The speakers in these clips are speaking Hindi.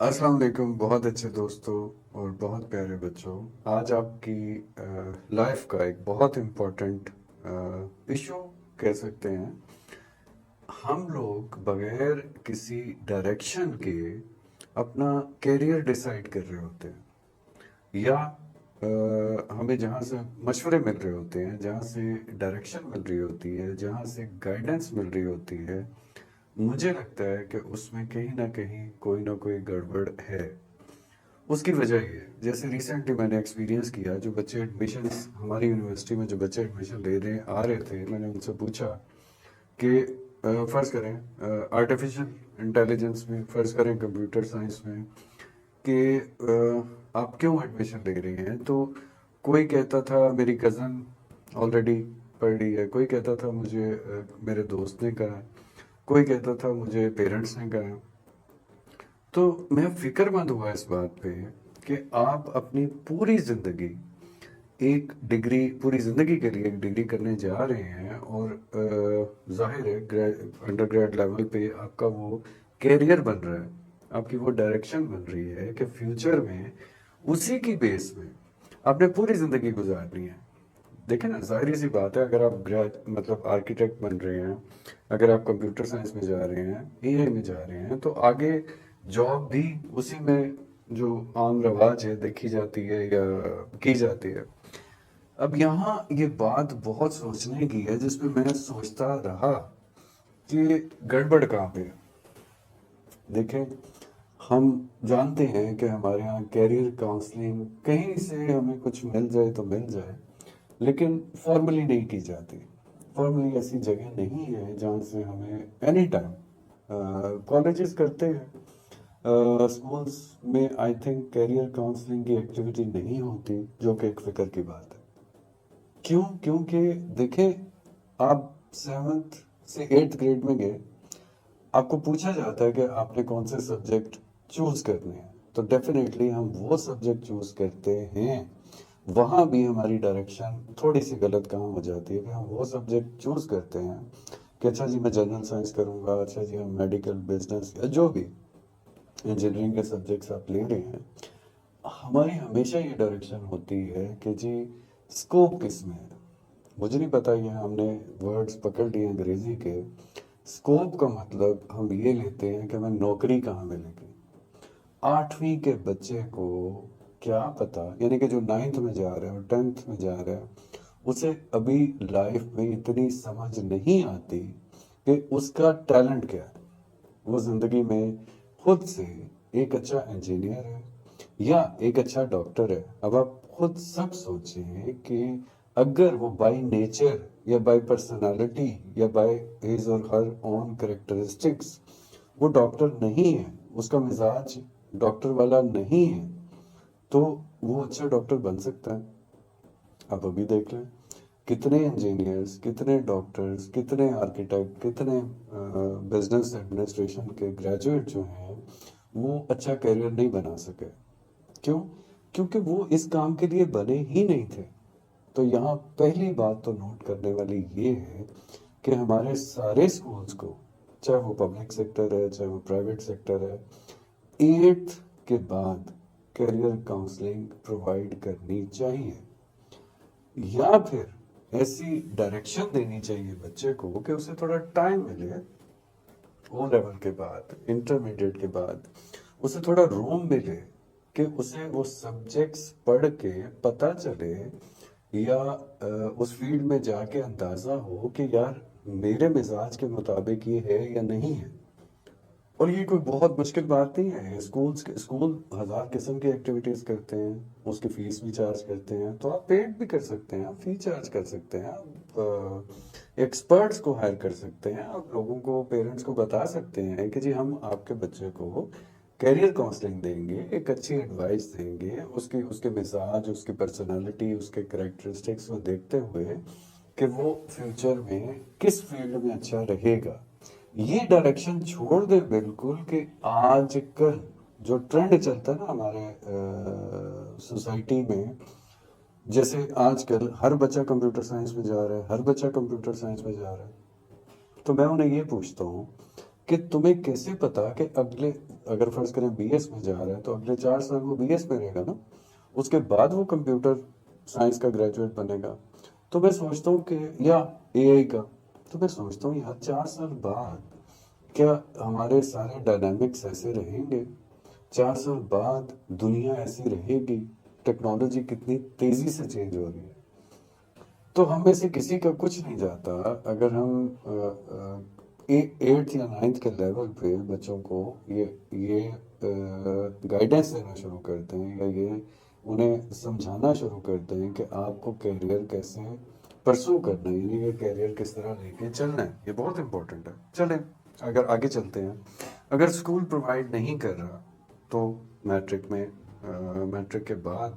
अस्सलाम वालेकुम बहुत अच्छे दोस्तों और बहुत प्यारे बच्चों। आज आपकी लाइफ का एक बहुत इम्पोर्टेंट इशू कह सकते हैं। हम लोग बगैर किसी डायरेक्शन के अपना कैरियर डिसाइड कर रहे होते हैं, या हमें जहाँ से मशवरे मिल रहे होते हैं, जहाँ से डायरेक्शन मिल रही होती है, जहाँ से गाइडेंस मिल रही होती है। मुझे लगता है कि उसमें कहीं ना कहीं कोई ना कोई गड़बड़ है। उसकी वजह ये है, जैसे रिसेंटली मैंने एक्सपीरियंस किया, जो बच्चे एडमिशन हमारी यूनिवर्सिटी में जो बच्चे एडमिशन ले रहे आ रहे थे, मैंने उनसे पूछा कि फ़र्ज़ करें आर्टिफिशियल इंटेलिजेंस में, फ़र्ज़ करें कंप्यूटर साइंस में, कि आप क्यों एडमिशन ले रही हैं। तो कोई कहता था मेरी कज़न ऑलरेडी पढ़ रही है, कोई कहता था मुझे मेरे दोस्त ने कहा, कोई कहता था मुझे पेरेंट्स ने कहा। तो मैं फिक्रमंद हुआ इस बात पे कि आप अपनी पूरी ज़िंदगी एक डिग्री, पूरी ज़िंदगी के लिए एक डिग्री करने जा रहे हैं, और जाहिर है अंडर ग्रेड लेवल पे आपका वो कैरियर बन रहा है, आपकी वो डायरेक्शन बन रही है कि फ्यूचर में उसी की बेस में आपने पूरी ज़िंदगी गुजारनी है। देखिए ना, जाहिर सी बात है, अगर आप ग्रेड मतलब आर्किटेक्ट बन रहे हैं, अगर आप कंप्यूटर साइंस में जा रहे हैं, एआई में जा रहे हैं, तो आगे जॉब भी उसी में जो आम रवाज है देखी जाती है या की जाती है। अब यहाँ ये बात बहुत सोचने की है, जिसमें मैं सोचता रहा कि गड़बड़ कहाँ पे है। देखें, हम जानते हैं कि हमारे यहाँ कैरियर काउंसलिंग कहीं से हमें कुछ मिल जाए तो मिल जाए, लेकिन फॉर्मली नहीं की जाती। फॉर्मली ऐसी जगह नहीं है जहाँ से हमें एनी टाइम, कॉलेजेस करते हैं, स्कूल्स में आई थिंक कैरियर काउंसलिंग की एक्टिविटी नहीं होती, जो कि एक फिक्र की बात है। क्यों? क्योंकि देखें, आप सेवन्थ से एट्थ ग्रेड में गए, आपको पूछा जाता है कि आपने कौन से सब्जेक्ट चूज करने हैं, तो डेफिनेटली हम वो सब्जेक्ट चूज करते हैं। वहाँ भी हमारी डायरेक्शन थोड़ी सी गलत कहाँ हो जाती है कि हम वो सब्जेक्ट चूज करते हैं कि अच्छा जी मैं जनरल साइंस करूँगा, अच्छा जी हम मेडिकल, बिजनेस या जो भी इंजीनियरिंग के सब्जेक्ट्स आप ले रहे हैं, हमारी हमेशा ये डायरेक्शन होती है कि जी स्कोप किस में है। मुझे नहीं पता, ये हमने वर्ड्स पकड़ लिए अंग्रेजी के। स्कोप का मतलब हम ये लेते हैं कि हमें नौकरी कहाँ मिलेगी। आठवीं के बच्चे को क्या पता, यानी कि जो नाइन्थ में जा रहा है और टेंथ में जा रहा है, उसे अभी लाइफ में इतनी समझ नहीं आती कि उसका टैलेंट क्या है। वो जिंदगी में खुद से एक अच्छा इंजीनियर है या एक अच्छा डॉक्टर है। अब आप खुद सब सोचें कि अगर वो बाय नेचर या बाय पर्सनालिटी या बाय हिज और हर ओन करेक्टरिस्टिक्स वो डॉक्टर नहीं है, उसका मिजाज डॉक्टर वाला नहीं है, तो वो अच्छा डॉक्टर बन सकता है। आप अभी देख लें, कितने इंजीनियर्स, कितने डॉक्टर्स, कितने आर्किटेक्ट, कितने बिजनेस एडमिनिस्ट्रेशन के ग्रेजुएट जो हैं, वो अच्छा करियर नहीं बना सके। क्यों? क्योंकि वो इस काम के लिए बने ही नहीं थे। तो यहाँ पहली बात तो नोट करने वाली ये है कि हमारे सारे स्कूल्स को, चाहे वो पब्लिक सेक्टर है चाहे वो प्राइवेट सेक्टर है, एट्थ के बाद करियर काउंसलिंग प्रोवाइड करनी चाहिए, या फिर ऐसी डायरेक्शन देनी चाहिए बच्चे को कि उसे थोड़ा टाइम मिले। ओ लेवल के बाद, इंटरमीडिएट के बाद उसे थोड़ा रूम मिले कि उसे वो सब्जेक्ट्स पढ़ के पता चले, या उस फील्ड में जाके अंदाजा हो कि यार मेरे मिजाज के मुताबिक ये है या नहीं है। और ये कोई बहुत मुश्किल बात नहीं है। स्कूल हजार किस्म की एक्टिविटीज करते हैं, उसकी फीस भी चार्ज करते हैं, तो आप पेड भी कर सकते हैं, आप फी चार्ज कर सकते हैं, आप एक्सपर्ट्स को हायर कर सकते हैं, आप लोगों को, पेरेंट्स को बता सकते हैं कि जी हम आपके बच्चे को कैरियर काउंसलिंग देंगे, एक अच्छी एडवाइस देंगे, उसके उसके मिजाज, उसकी पर्सनालिटी, उसके करेक्टरिस्टिक्स को देखते हुए कि वो फ्यूचर में किस फील्ड में अच्छा रहेगा। ये डायरेक्शन छोड़ दे बिल्कुल कि आजकल जो ट्रेंड चलता है ना हमारे सोसाइटी में, जैसे आजकल हर बच्चा कंप्यूटर साइंस में जा रहा है, हर बच्चा कंप्यूटर साइंस में जा रहा है। तो मैं उन्हें ये पूछता हूँ कि तुम्हें कैसे पता कि अगले, अगर फर्ज करें बीएस में जा रहा है तो अगले 4 साल वो बीएस में रहेगा ना, उसके बाद वो कंप्यूटर साइंस का ग्रेजुएट बनेगा। तो मैं सोचता हूँ कि, या एआई का, तो मैं सोचता हूँ यार 4 साल बाद क्या हमारे सारे डायनामिक्स ऐसे रहेंगे? 4 साल बाद दुनिया ऐसी रहेगी? टेक्नोलॉजी कितनी तेजी से चेंज हो रही है। तो हम में से किसी का कुछ नहीं जाता अगर हम एट्थ या नाइन्थ के लेवल पे बच्चों को ये गाइडेंस देना शुरू करते हैं, या ये उन्हें समझाना शुरू करते हैं कि आपको कैरियर कैसे परसू करना है, यानी कि कैरियर किस तरह लेके चलना है। ये बहुत इंपॉर्टेंट है। चलें, अगर आगे चलते हैं। अगर स्कूल प्रोवाइड नहीं कर रहा तो मैट्रिक में, मैट्रिक के बाद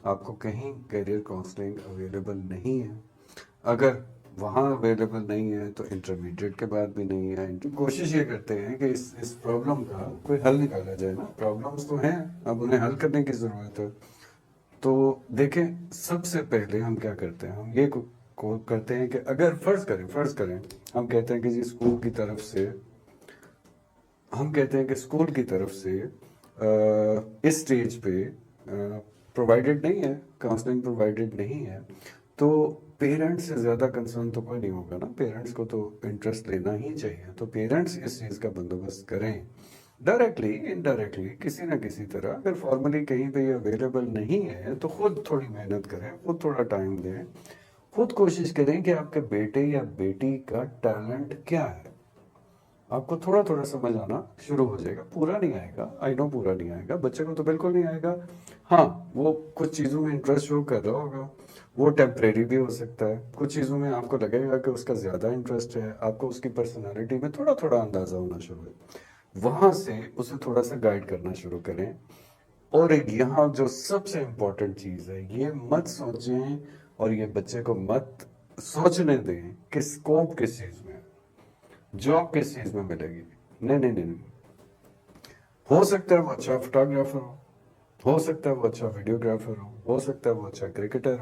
आपको कहीं करियर काउंसलिंग अवेलेबल नहीं है। अगर वहाँ अवेलेबल नहीं है तो इंटरमीडिएट के बाद भी नहीं है। कोशिश ये करते हैं कि इस प्रॉब्लम का कोई हल निकाला जाए ना। प्रॉब्लम्स तो हैं, अब उन्हें हल करने की ज़रूरत है। तो देखें, सबसे पहले हम क्या करते हैं, हम ये को करते हैं कि अगर फर्ज करें हम कहते हैं कि जी स्कूल की तरफ से, हम कहते हैं कि स्कूल की तरफ से इस स्टेज पे प्रोवाइडेड नहीं है, काउंसलिंग प्रोवाइडेड नहीं है, तो पेरेंट्स से ज़्यादा कंसर्न तो कोई नहीं होगा ना। पेरेंट्स को तो इंटरेस्ट लेना ही चाहिए। तो पेरेंट्स इस चीज़ का बंदोबस्त करें, डायरेक्टली इनडायरेक्टली किसी ना किसी तरह। अगर फॉर्मली कहीं पे ये अवेलेबल नहीं है तो खुद थोड़ी मेहनत करें, खुद थोड़ा टाइम दें, खुद कोशिश करें कि आपके बेटे या बेटी का टैलेंट क्या है। आपको थोड़ा थोड़ा समझ आना शुरू हो जाएगा। पूरा नहीं आएगा, आई नो पूरा नहीं आएगा, बच्चे को तो बिल्कुल नहीं आएगा। हाँ, वो कुछ चीज़ों में इंटरेस्ट शो कर रहा होगा, वो टेम्परेरी भी हो सकता है। कुछ चीज़ों में आपको लगेगा कि उसका ज़्यादा इंटरेस्ट है, आपको उसकी पर्सनालिटी में थोड़ा थोड़ा अंदाज़ा होना शुरू है। वहाँ से उसे थोड़ा सा गाइड करना शुरू करें। और एक यहाँ जो सबसे इम्पोर्टेंट चीज़ है, ये मत सोचें और ये बच्चे को मत सोचने दें कि स्कोप किस चीज़ में है, जॉब किस चीज़ में मिलेगी। नहीं नहीं नहीं नहीं। हो सकता है वो अच्छा फोटोग्राफर हो सकता है वो अच्छा वीडियोग्राफर हो सकता है वो अच्छा क्रिकेटर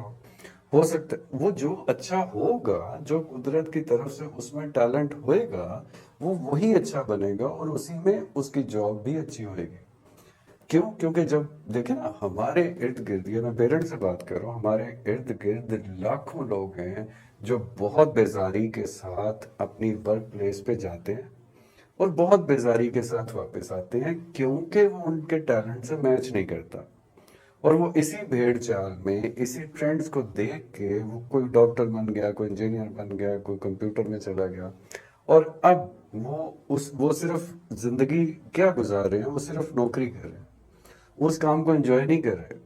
हो सकता है वो जो अच्छा होगा, जो कुदरत की तरफ से उसमें टैलेंट होएगा, वो वही अच्छा बनेगा और उसी में उसकी जॉब भी अच्छी होएगी। क्यों? क्योंकि जब देखे ना हमारे इर्द गिर्द, ये मैं पेरेंट्स से बात कर रहा हूँ, हमारे इर्द गिर्द लाखों लोग हैं जो बहुत बेजारी के साथ अपनी वर्क प्लेस पे जाते हैं और बहुत बेजारी के साथ वापस आते हैं, क्योंकि वो उनके टैलेंट से मैच नहीं करता। और वो इसी भेड़ चाल में, इसी ट्रेंड्स को देख के वो कोई डॉक्टर बन गया, कोई इंजीनियर बन गया, कोई कंप्यूटर में चला गया, और अब वो सिर्फ जिंदगी क्या गुजार रहे हैं, वो सिर्फ नौकरी कर रहे हैं, उस काम को एंजॉय नहीं कर रहे।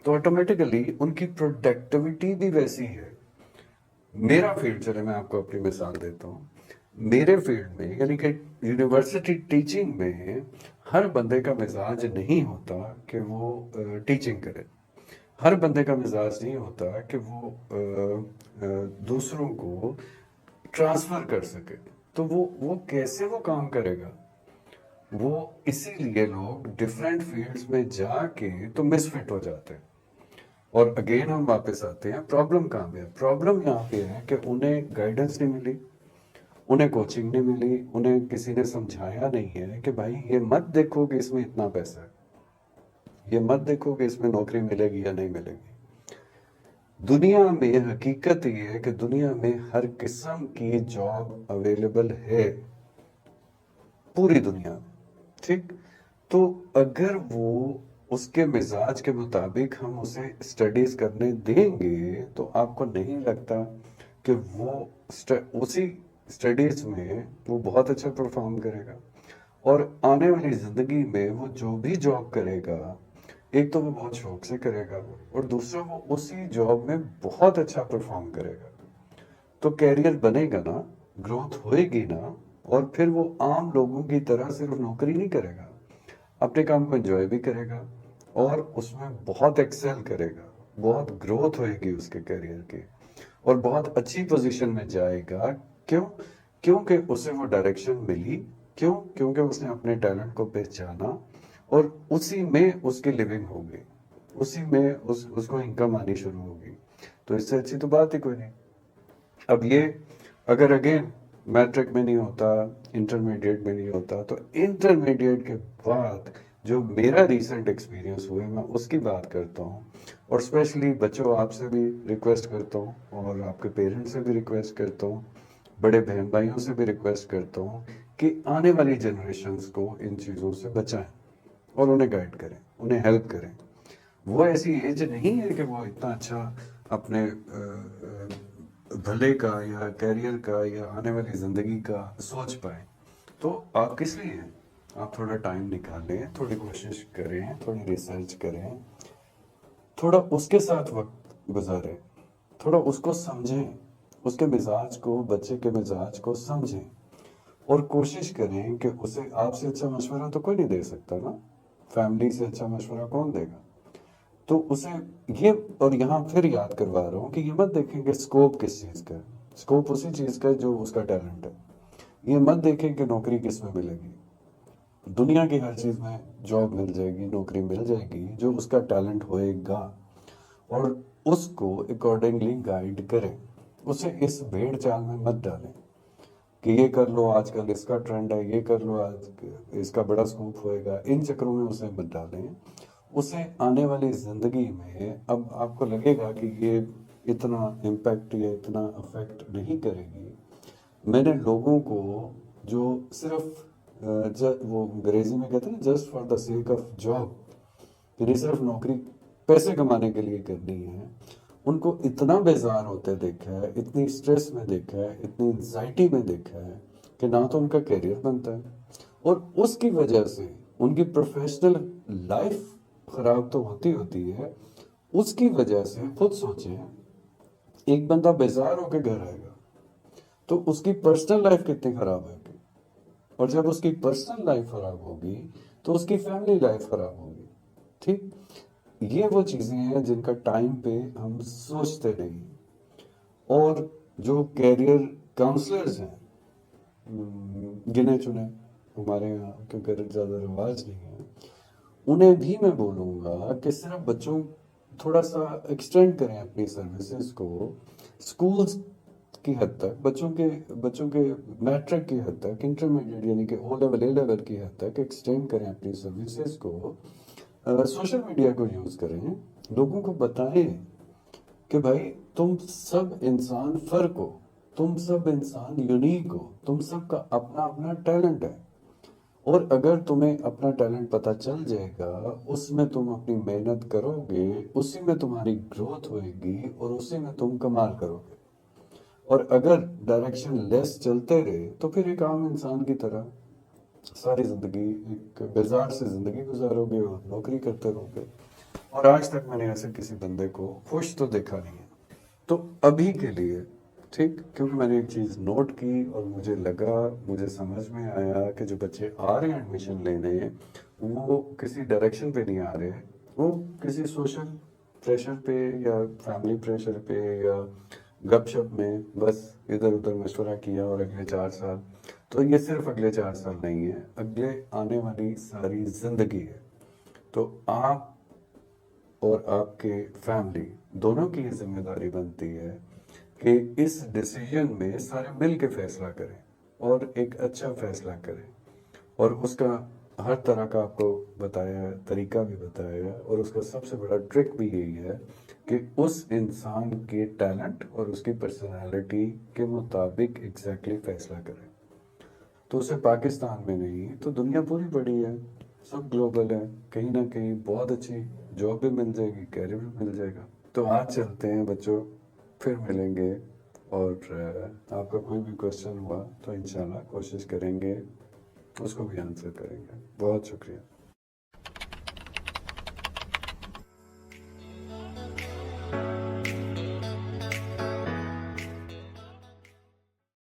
तो ऑटोमेटिकली उनकी प्रोडक्टिविटी भी वैसी है। मेरा फील्ड, चले मैं आपको अपनी मिसाल देता हूँ। मेरे फील्ड में, यानी कि यूनिवर्सिटी टीचिंग में, हर बंदे का मिजाज नहीं होता कि वो टीचिंग करे। हर बंदे का मिजाज नहीं होता कि वो दूसरों को ट्रांसफर कर सके। तो वो कैसे वो काम करेगा? वो इसीलिए लोग डिफरेंट फील्ड्स में जाके तो मिसफिट हो जाते हैं। और अगेन हम वापस आते हैं, प्रॉब्लम कहाँ पे है? प्रॉब्लम यहाँ पे है कि उन्हें गाइडेंस नहीं मिली, उन्हें कोचिंग नहीं मिली, उन्हें किसी ने समझाया नहीं है कि भाई ये मत देखो कि इसमें इतना पैसा है, ये मत देखो कि इसमें नौकरी मिलेगी या नहीं मिलेगी। दुनिया में हकीकत ये है कि दुनिया में हर किस्म की जॉब अवेलेबल है, पूरी दुनिया में। ठीक? तो अगर वो उसके मिजाज के मुताबिक हम उसे स्टडीज करने देंगे तो आपको नहीं लगता कि वो उसी स्टडीज में वो बहुत अच्छा परफॉर्म करेगा। और आने वाली जिंदगी में वो जो भी जॉब करेगा, एक तो वो बहुत शौक से करेगा और दूसरा वो उसी जॉब में बहुत अच्छा परफॉर्म करेगा। तो कैरियर बनेगा ना, ग्रोथ होएगी ना, और फिर वो आम लोगों की तरह सिर्फ नौकरी नहीं करेगा, अपने काम को एंजॉय भी करेगा और उसमें बहुत एक्सेल करेगा, बहुत ग्रोथ होएगी उसके करियर की और बहुत अच्छी पोजीशन में जाएगा। क्यों? क्योंकि उसे वो डायरेक्शन मिली। क्यों? क्योंकि उसने अपने टैलेंट को पहचाना और उसी में उसकी लिविंग होगी, उसी में उसको इनकम आनी शुरू होगी। तो इससे अच्छी तो बात ही कोई नहीं। अब ये, अगर अगेन मैट्रिक में नहीं होता, इंटरमीडिएट में नहीं होता, तो इंटरमीडिएट के बाद जो मेरा रीसेंट एक्सपीरियंस हुआ है मैं उसकी बात करता हूँ। और स्पेशली बच्चों, आपसे भी रिक्वेस्ट करता हूँ और आपके पेरेंट्स से भी रिक्वेस्ट करता हूँ, बड़े बहन भाइयों से भी रिक्वेस्ट करता हूँ कि आने वाली जनरेशन्स को इन चीज़ों से बचाएं और उन्हें गाइड करें, उन्हें हेल्प करें। वो ऐसी एज नहीं है कि वो इतना अच्छा अपने भले का या करियर का या आने वाली ज़िंदगी का सोच पाए। तो आप किस लिए हैं? आप थोड़ा टाइम निकालें, थोड़ी कोशिश करें, थोड़ी रिसर्च करें, थोड़ा उसके साथ वक्त गुजारें, थोड़ा उसको समझें, उसके मिजाज को, बच्चे के मिजाज को समझें और कोशिश करें कि उसे आपसे अच्छा मशवरा तो कोई नहीं दे सकता ना, फैमिली से अच्छा मशवरा कौन देगा। तो उसे ये, और यहाँ फिर याद करवा रहा हूँ कि ये मत देखें कि स्कोप किस चीज़ का है, स्कोप उसी चीज़ का है जो उसका टैलेंट है। ये मत देखें कि नौकरी किस में मिलेगी, दुनिया की हर चीज़ में जॉब मिल जाएगी, नौकरी मिल जाएगी, जो उसका टैलेंट होएगा और उसको अकॉर्डिंगली गाइड करें। उसे इस भेड़ चाल में मत डालें कि ये कर लो, आजकल इसका ट्रेंड है, ये कर लो, आज इसका बड़ा स्कोप होएगा, इन चक्करों में उसे मत डालें। उसे आने वाली ज़िंदगी में अब आपको लगेगा कि ये इतना इम्पैक्ट या इतना अफेक्ट नहीं करेगी। मैंने लोगों को जो सिर्फ वो अंग्रेजी में कहते हैं ना, just for the sake of job, कि नहीं सिर्फ नौकरी पैसे कमाने के लिए करनी है, उनको इतना बेजार होते देखा है, इतनी स्ट्रेस में देखा है, इतनी एंजाइटी में देखा है कि ना तो उनका करियर बनता है और उसकी वजह से उनकी प्रोफेशनल लाइफ खराब तो होती होती है। उसकी वजह से खुद सोचें, एक बंदा बेजार होकर घर आएगा तो उसकी पर्सनल लाइफ कितनी खराब होगी, और जब उसकी पर्सनल लाइफ खराब होगी तो उसकी फैमिली लाइफ खराब होगी। ठीक, ये वो चीज़ें हैं जिनका टाइम पे हम सोचते नहीं। और जो कैरियर काउंसलर्स हैं, गिने चुने हमारे यहाँ, क्योंकि ज़्यादा रिवाज नहीं है, उन्हें भी मैं बोलूँगा कि सिर्फ बच्चों, थोड़ा सा एक्सटेंड करें अपनी सर्विसेज को स्कूल्स की हद तक, बच्चों के मैट्रिक की हद तक, इंटरमीडिएट यानी कि ओ लेवल, ए लेवल की हद तक एक्सटेंड करें अपनी सर्विसेज को। सोशल मीडिया को यूज़ करें, लोगों को बताएं कि भाई तुम सब इंसान फर्क हो, तुम सब इंसान यूनिक हो, तुम सबका अपना अपना टैलेंट है। और अगर तुम्हें अपना टैलेंट पता चल जाएगा, उसमें तुम अपनी मेहनत करोगे, उसी में तुम्हारी ग्रोथ होएगी और उसी में तुम कमाल करोगे। और अगर डायरेक्शन लेस चलते रहे तो फिर एक आम इंसान की तरह सारी ज़िंदगी एक बेजार से ज़िंदगी गुजारोगे और नौकरी करते रहोगे। और आज तक मैंने ऐसे किसी बंदे को खुश तो देखा नहीं है। तो अभी के लिए, ठीक, क्योंकि मैंने एक चीज़ नोट की और मुझे लगा, मुझे समझ में आया कि जो बच्चे आ रहे हैं एडमिशन लेने, वो किसी डायरेक्शन पे नहीं आ रहे, वो किसी सोशल प्रेशर पे या फैमिली प्रेशर पे या गपशप में बस इधर उधर मशवरा किया और अगले 4 साल, तो ये सिर्फ अगले 4 साल नहीं है, अगले आने वाली सारी ज़िंदगी है। तो आप और आपके फैमिली दोनों की ये जिम्मेदारी बनती है कि इस डिसीजन में सारे मिल के फैसला करें और एक अच्छा फैसला करें। और उसका हर तरह का आपको बताया है, तरीका भी बताया है, और उसका सबसे बड़ा ट्रिक भी यही है कि उस इंसान के टैलेंट और उसकी पर्सनालिटी के मुताबिक एग्जैक्टली फैसला करें। तो उसे पाकिस्तान में नहीं तो दुनिया पूरी बड़ी है, सब ग्लोबल है, कहीं ना कहीं बहुत अच्छी जॉब भी मिल जाएगी, कैरियर भी मिल जाएगा। तो आज चलते हैं बच्चों, फिर मिलेंगे। और आपका कोई भी क्वेश्चन हुआ तो इंशाल्लाह कोशिश करेंगे उसको भी आंसर करेंगे। बहुत शुक्रिया।